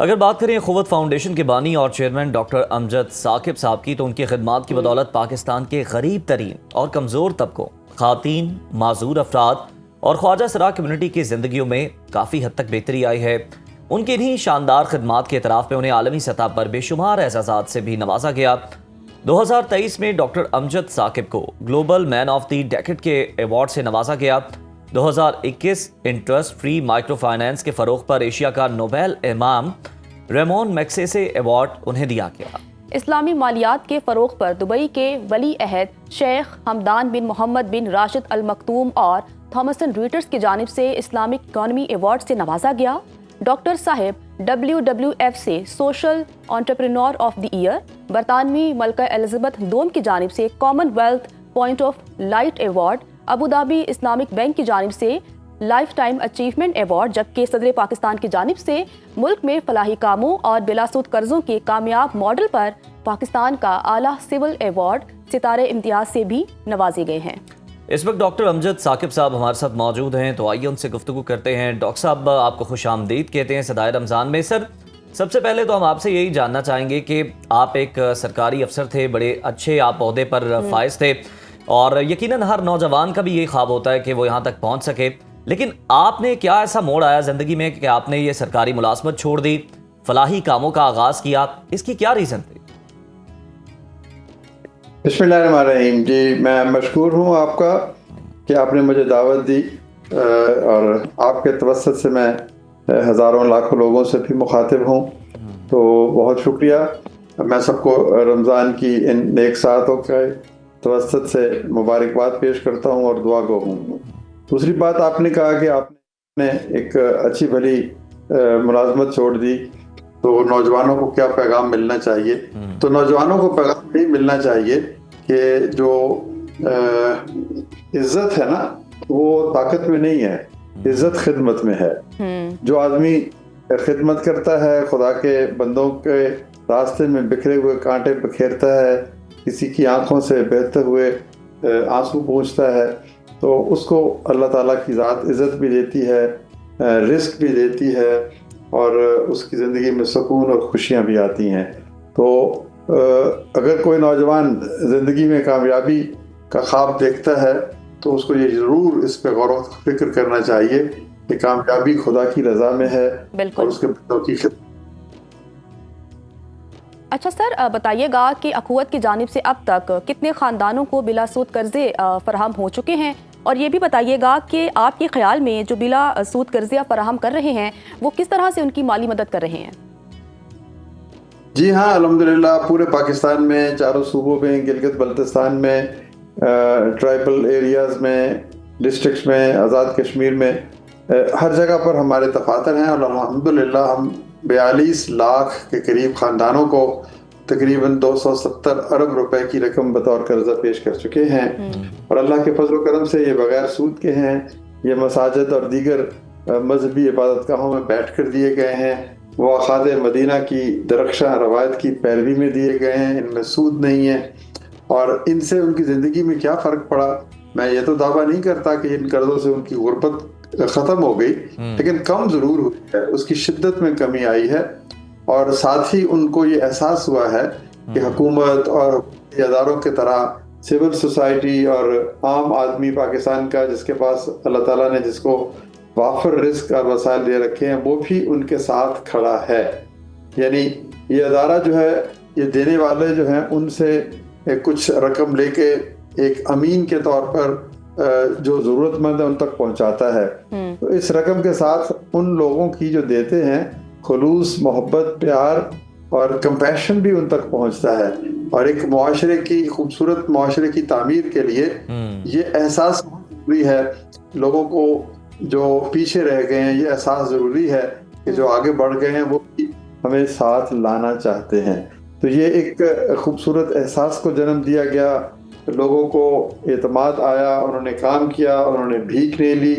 اگر بات کریں اخوت فاؤنڈیشن کے بانی اور چیئرمین ڈاکٹر امجد ثاقب صاحب کی، تو ان کی خدمات کی بدولت پاکستان کے غریب ترین اور کمزور طبقوں، خواتین، معذور افراد اور خواجہ سرا کمیونٹی کی زندگیوں میں کافی حد تک بہتری آئی ہے۔ ان کی انہی شاندار خدمات کے اعتراف میں انہیں عالمی سطح پر بے شمار اعزازات سے بھی نوازا گیا۔ 2023 میں ڈاکٹر امجد ثاقب کو global man of the decade کے ایوارڈ سے نوازا گیا۔ 2021 انٹرسٹ فری مائکرو فائنانس کے فروغ پر ایشیا کا نوبل امام ریمون میگسیسے ایوارڈ انہیں دیا گیا۔ اسلامی مالیات کے فروغ پر دبئی کے ولی عہد شیخ حمدان بن محمد بن راشد المکتوم اور تھامسن رویٹرز کی جانب سے اسلامک اکانومی ایوارڈ سے نوازا گیا۔ ڈاکٹر صاحب WWF سے social entrepreneur of the year, برطانوی ملکہ الزبتھ دوم کی جانب سے commonwealth point of light award, Abu Dhabi Islamic bank کی جانب سے لائف ٹائم اچیومنٹ ایوارڈ، جبکہ صدر پاکستان کی جانب سے ملک میں فلاحی کاموں اور بلا سود قرضوں کے کامیاب ماڈل پر پاکستان کا اعلیٰ سول ایوارڈ ستارے امتیاز سے بھی نوازے گئے ہیں۔ اس وقت ڈاکٹر امجد ثاقب صاحب ہمارے ساتھ موجود ہیں، تو آئیے ان سے گفتگو کرتے ہیں۔ ڈاکٹر صاحب، آپ کو خوش آمدید کہتے ہیں صدائے رمضان میں۔ سر، سب سے پہلے تو ہم آپ سے یہی جاننا چاہیں گے کہ آپ ایک سرکاری افسر تھے، بڑے اچھے آپ عہدے پر فائز تھے، اور یقیناً ہر نوجوان کا بھی یہی خواب ہوتا ہے کہ وہ یہاں تک پہنچ سکے، لیکن آپ نے کیا ایسا موڑ آیا زندگی میں کہ آپ نے یہ سرکاری ملازمت چھوڑ دی، فلاحی کاموں کا آغاز کیا؟ اس کی کیا ریزن تھی؟ بسم اللہ الرحمن الرحیم۔ جی، میں مشکور ہوں آپ کا کہ آپ نے مجھے دعوت دی، اور آپ کے توسط سے میں ہزاروں لاکھوں لوگوں سے بھی مخاطب ہوں، تو بہت شکریہ۔ میں سب کو رمضان کی ان نیک ساعتوں کے توسط سے مبارکباد پیش کرتا ہوں اور دعا گو ہوں۔ دوسری بات، آپ نے کہا کہ آپ نے ایک اچھی بھلی ملازمت چھوڑ دی، تو نوجوانوں کو کیا پیغام ملنا چاہیے؟ تو نوجوانوں کو پیغام یہی ملنا چاہیے کہ جو عزت ہے نا، وہ طاقت میں نہیں ہے، عزت خدمت میں ہے۔ جو آدمی خدمت کرتا ہے، خدا کے بندوں کے راستے میں بکھرے ہوئے کانٹے بکھیرتا ہے، کسی کی آنکھوں سے بہتے ہوئے آنسو پوچھتا ہے، تو اس کو اللہ تعالیٰ کی ذات عزت بھی دیتی ہے، رزق بھی دیتی ہے، اور اس کی زندگی میں سکون اور خوشیاں بھی آتی ہیں۔ تو اگر کوئی نوجوان زندگی میں کامیابی کا خواب دیکھتا ہے، تو اس کو یہ ضرور اس پہ غور و فکر کرنا چاہیے کہ کامیابی خدا کی رضا میں ہے اور اس کے بندوں کی خدمت۔ اچھا سر، بتائیے گا کہ اخوت کی جانب سے اب تک کتنے خاندانوں کو بلا سود قرضے فراہم ہو چکے ہیں، اور یہ بھی بتائیے گا کہ آپ کے خیال میں جو بلا سود قرضے فراہم کر رہے ہیں وہ کس طرح سے ان کی مالی مدد کر رہے ہیں؟ جی ہاں، الحمدللہ پورے پاکستان میں، چاروں صوبوں میں، گلگت بلتستان میں، ٹرائبل ایریاز میں، ڈسٹرکٹس میں، آزاد کشمیر میں، ہر جگہ پر ہمارے دفاتر ہیں، اور الحمدللہ ہم 42 لاکھ کے قریب خاندانوں کو تقریباً 270 ارب روپے کی رقم بطور قرضہ پیش کر چکے ہیں، اور اللہ کے فضل و کرم سے یہ بغیر سود کے ہیں۔ یہ مساجد اور دیگر مذہبی عبادت گاہوں میں بیٹھ کر دیے گئے ہیں، وہ اخاد مدینہ کی درخشاں روایت کی پیروی میں دیے گئے ہیں، ان میں سود نہیں ہے۔ اور ان سے ان کی زندگی میں کیا فرق پڑا، میں یہ تو دعویٰ نہیں کرتا کہ ان قرضوں سے ان کی غربت ختم ہو گئی، لیکن کم ضرور ہوئی ہے، اس کی شدت میں کمی آئی ہے، اور ساتھ ہی ان کو یہ احساس ہوا ہے کہ حکومت اور اداروں کے طرح سول سوسائٹی اور عام آدمی پاکستان کا، جس کے پاس اللہ تعالیٰ نے جس کو وافر رزق اور وسائل دے رکھے ہیں، وہ بھی ان کے ساتھ کھڑا ہے۔ یعنی یہ ادارہ جو ہے، یہ دینے والے جو ہیں، ان سے کچھ رقم لے کے ایک امین کے طور پر جو ضرورت مند ہے ان تک پہنچاتا ہے، تو اس رقم کے ساتھ ان لوگوں کی جو دیتے ہیں، خلوص، محبت، پیار اور کمپیشن بھی ان تک پہنچتا ہے، اور ایک معاشرے کی، خوبصورت معاشرے کی تعمیر کے لیے یہ احساس ضروری ہے۔ لوگوں کو جو پیچھے رہ گئے ہیں، یہ احساس ضروری ہے کہ جو آگے بڑھ گئے ہیں وہ بھی ہمیں ساتھ لانا چاہتے ہیں۔ تو یہ ایک خوبصورت احساس کو جنم دیا گیا، لوگوں کو اعتماد آیا، انہوں نے کام کیا، انہوں نے بھیک نہیں لی،